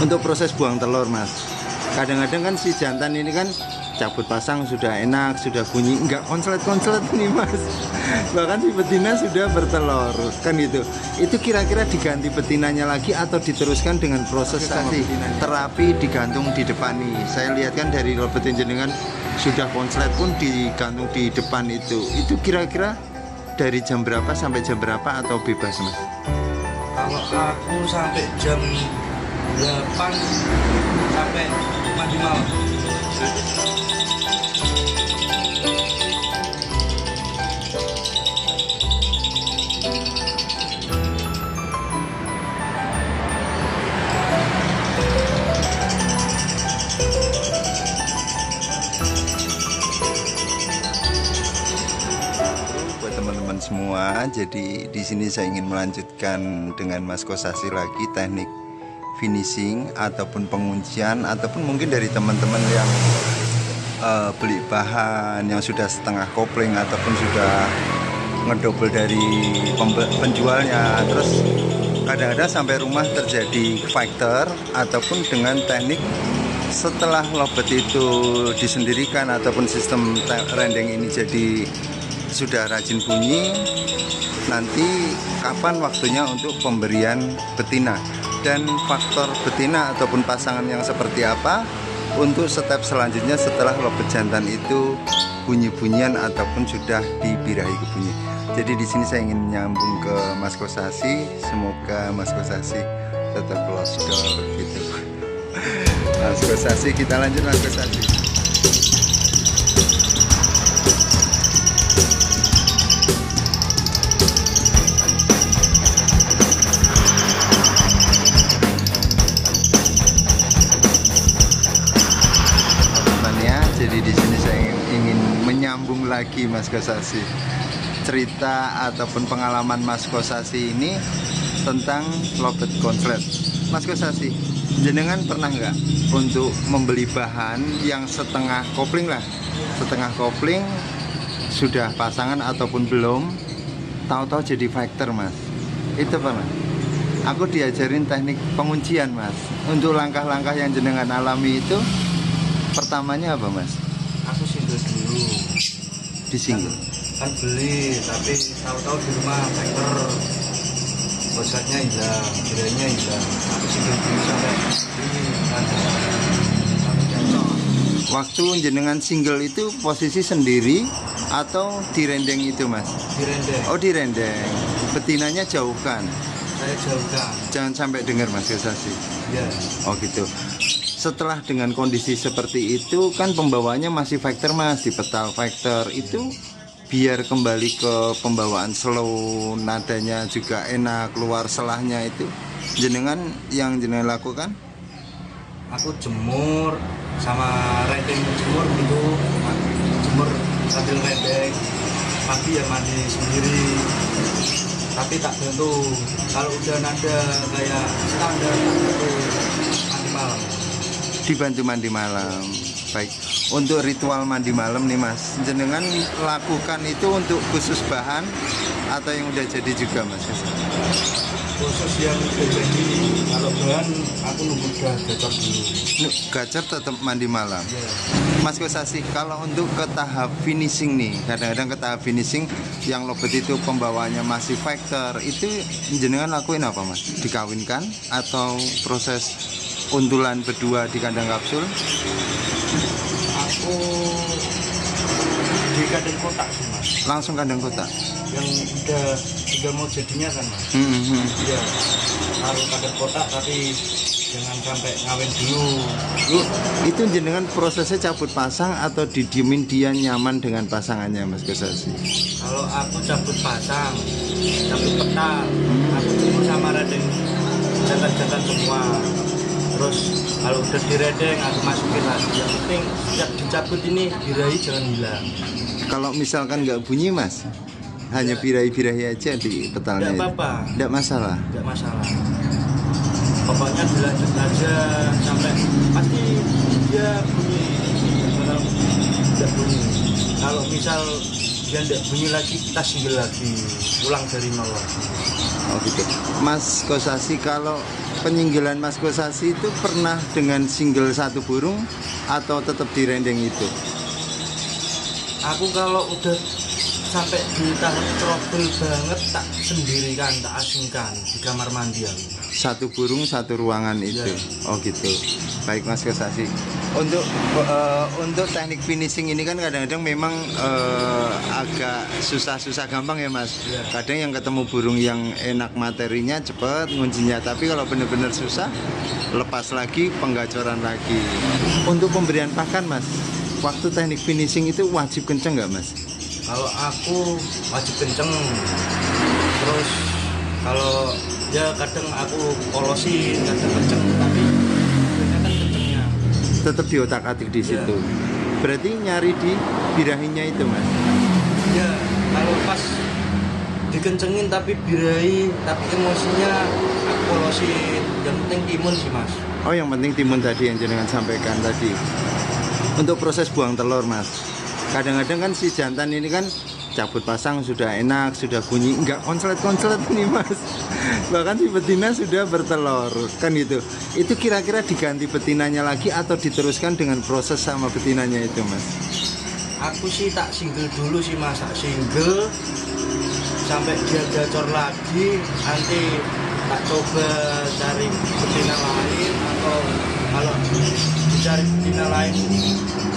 Untuk proses buang telur Mas, kadang-kadang kan si jantan ini kan cabut pasang sudah enak, sudah bunyi, nggak konslet-konslet nih Mas. Bahkan si betina sudah bertelur kan gitu. Itu kira-kira diganti betinanya lagi atau diteruskan dengan proses terapi digantung di depan nih. Saya lihat kan dari betin jenengan sudah konslet pun digantung di depan itu. Itu kira-kira dari jam berapa sampai jam berapa atau bebas Mas? Kalau aku sampai jam 8 sampai mandi malam. Buat teman-teman semua, jadi di sini saya ingin melanjutkan dengan Mas Kosasi lagi teknik finishing ataupun penguncian, ataupun mungkin dari teman-teman yang beli bahan yang sudah setengah kopling ataupun sudah ngedouble dari penjualnya, terus kadang-kadang sampai rumah terjadi factor ataupun dengan teknik setelah lobet itu disendirikan ataupun sistem rendeng ini jadi sudah rajin bunyi, nanti kapan waktunya untuk pemberian betina dan faktor betina ataupun pasangan yang seperti apa untuk step selanjutnya setelah lobet jantan itu bunyi-bunyian ataupun sudah dibirahi ke bunyi. Jadi di sini saya ingin nyambung ke Mas Kosasi, semoga Mas Kosasi tetap close door gitu. Mas Kosasi, kita lanjut Mas Kosasi. Jadi di sini saya ingin menyambung lagi Mas Kosasi, cerita ataupun pengalaman Mas Kosasi ini tentang lobet konslet. Mas Kosasi, jenengan pernah nggak untuk membeli bahan yang setengah kopling lah, setengah kopling sudah pasangan ataupun belum, tahu-tahu jadi factor Mas? Itu pernah? Aku diajarin teknik penguncian Mas. Untuk langkah-langkah yang jenengan alami itu pertamanya apa Mas? Aku single dulu. Di single? Kan beli, tapi tahu-tahu di rumah factor bosatnya hilang, jiranya hilang. Aku single dulu sampai ini kan. Waktu jenengan single itu posisi sendiri atau direndeng itu Mas? Direndeng. Oh direndeng. Betinanya jauhkan? Saya jauhkan. Jangan sampai dengar Mas Kosasi. Ya. Oh gitu. Setelah dengan kondisi seperti itu kan pembawaannya masih factor Mas, di petal factor itu biar kembali ke pembawaan slow, nadanya juga enak, keluar selahnya itu jenengan yang jenengan lakukan? Aku jemur sama rendeng jemur gitu, jemur sambil rendeng, pagi ya mandi sendiri, tapi tak bantu. Kalau udah nada kayak standar tak bantu mandi malam. Dibantu mandi malam. Baik, untuk ritual mandi malam nih Mas, jenengan lakukan itu untuk khusus bahan atau yang udah jadi juga Mas? Khusus yang udah jadi. Kalau bahan aku nunggu udah gacor dulu. Gacor tetap mandi malam. Yeah. Mas Kosasi, kalau untuk ke tahap finishing nih, kadang-kadang ke tahap finishing yang lobet itu pembawaannya masih factor, itu jenengan lakuin apa Mas? Dikawinkan atau proses untulan berdua di kandang kapsul? Aku di kandang kotak sih Mas. Langsung kandang kotak? Yang udah mau jadinya kan Mas. Ya, kalau kandang kotak tapi jangan sampai ngawin dulu. Itu jenengan prosesnya cabut pasang atau didiemin dia nyaman dengan pasangannya Mas Kosasi? Kalau aku cabut pasang, cabut petal, aku jemur sama rendeng jantan-jantan semua. Terus kalau udah direndeng aku masukin lagi. Yang penting setiap dicabut ini birahi jangan hilang. Kalau misalkan nggak bunyi Mas, hanya birahi-birahi aja di petalnya? Tidak apa-apa. Tidak masalah? Tidak masalah. Pokoknya dilanjut aja sampai pasti dia bunyi. Kalau tidak bunyi, kalau misal dia tidak bunyi lagi, kita single lagi, ulang dari nol lagi. Oh gitu. Mas Kosasi, kalau penyinggelan Mas Kosasi itu pernah dengan single satu burung atau tetap di rendeng itu? Aku kalau udah sampai di tahap trouble banget tak sendirikan, tak asingkan di kamar mandi aku. Satu burung satu ruangan itu. Ya. Oh gitu. Baik Mas Kosasi. Untuk teknik finishing ini kan kadang-kadang memang agak susah gampang ya Mas. Ya. Kadang yang ketemu burung yang enak materinya cepat nguncinya, tapi kalau benar-benar susah lepas lagi, penggacoran lagi. Untuk pemberian pakan Mas, waktu teknik finishing itu wajib kenceng nggak Mas? Kalau aku wajib kenceng, terus kalau ya kadang aku polosin, kadang kenceng, tapi biasanya kan kencengnya. Tetap di otak-atik di situ. Berarti nyari di birahinya itu Mas? Ya, kalau pas dikencengin tapi birahi, tapi emosinya aku polosin. Yang penting timun sih Mas. Oh, yang penting timun tadi yang jenengan sampaikan tadi. Untuk proses buang telur Mas, kadang-kadang kan si jantan ini kan cabut pasang sudah enak, sudah bunyi, nggak konslet-konslet nih Mas. Bahkan si betina sudah bertelur, kan gitu. Itu kira-kira diganti betinanya lagi atau diteruskan dengan proses sama betinanya itu Mas? Aku sih tak single dulu sih Mas, tak single sampai dia gacor lagi, nanti tak coba cari betina lain, atau kalau dicari betina lain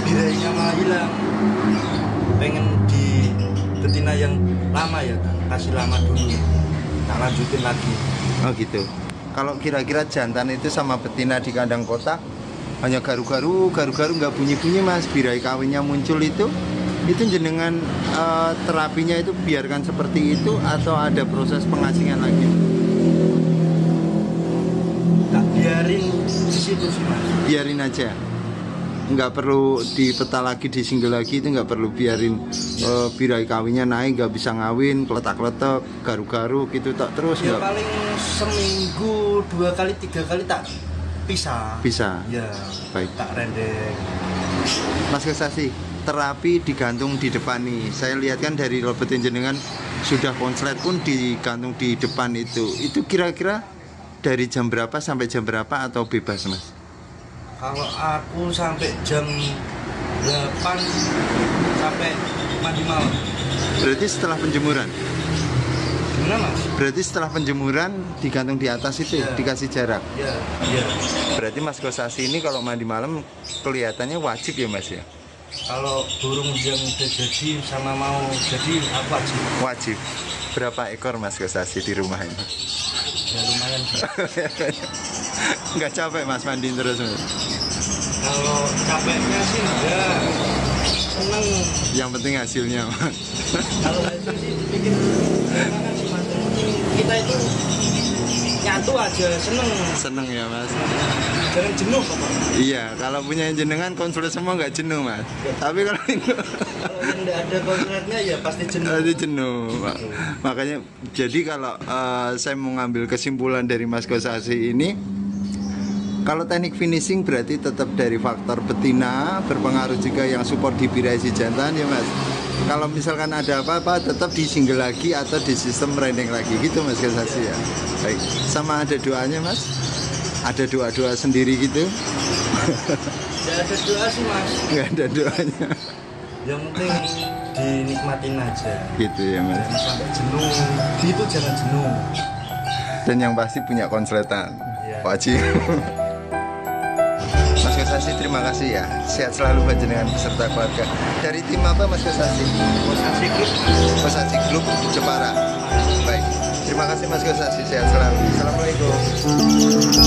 birahinya malah hilang, pengen di betina yang lama ya, kasih lama dulu, tak lanjutin lagi. Oh gitu. Kalau kira-kira jantan itu sama betina di kandang kotak hanya garu-garu nggak bunyi-bunyi Mas, birahi kawinnya muncul itu jenengan terapinya itu biarkan seperti itu atau ada proses pengasingan lagi? Tak biarin di situ sih Mas. Biarin aja, nggak perlu dipeta lagi, di single lagi, itu nggak perlu. Biarin birahi kawinnya naik, nggak bisa ngawin, keletak-letak, garu-garu gitu tak terus Ya nggak? paling seminggu 2 kali 3 kali tak pisah. Bisa. Ya, Baik. tak rendeng. Mas Kosasi, terapi digantung di depan nih. Saya lihat kan dari robotin jenengan sudah konslet pun digantung di depan itu. Itu kira-kira dari jam berapa sampai jam berapa atau bebas Mas? Kalau aku sampai jam 8 sampai mandi malam. Berarti setelah penjemuran? Gimana Mas? Berarti setelah penjemuran digantung di atas itu, Ya. dikasih jarak. Ya, ya. Berarti Mas Kosasi ini kalau mandi malam kelihatannya wajib ya Mas ya? Kalau burung yang udah jadi sama mau jadi aku wajib. Wajib. Berapa ekor Mas Kosasi di rumah ini? Ya lumayan sih. Nggak capek Mas mandiin terus Mas? Kalau capeknya sih enggak. Seneng. Yang penting hasilnya Mas. Kalau hasil sih bikin semangat sih Mas. Yang penting kita itu nyatu aja, seneng. Seneng ya Mas? Jangan jenuh pokoknya. Iya, kalau punya jenengan konsulen semua nggak jenuh Mas. Tapi kalau itu Kalau yang nggak ada konsletnya ya pasti jenuh. itu jenuh. Makanya jadi kalau saya mau ngambil kesimpulan dari Mas Kosasi ini, kalau teknik finishing berarti tetap dari faktor betina, berpengaruh juga yang support di birahi si jantan ya Mas. Kalau misalkan ada apa-apa tetap di single lagi atau di sistem rendeng lagi gitu Mas Kosasi ya. Baik, sama ada doanya Mas? Ada doa-doa sendiri gitu? Nggak ada doa sih Mas. Nggak ada doanya. Yang penting dinikmatin aja. Gitu ya Mas. Jangan sampai jenuh. Itu jangan jenuh. Dan yang pasti punya konsletan. Iya. Wajib. Mas Kosasi terima kasih ya. Sehat selalu buat jenengan beserta keluarga. Dari tim apa Mas Kosasi? Kosasi Group. Kosasi Group Jepara. Baik. Terima kasih Mas Kosasi, sehat selalu. Assalamualaikum.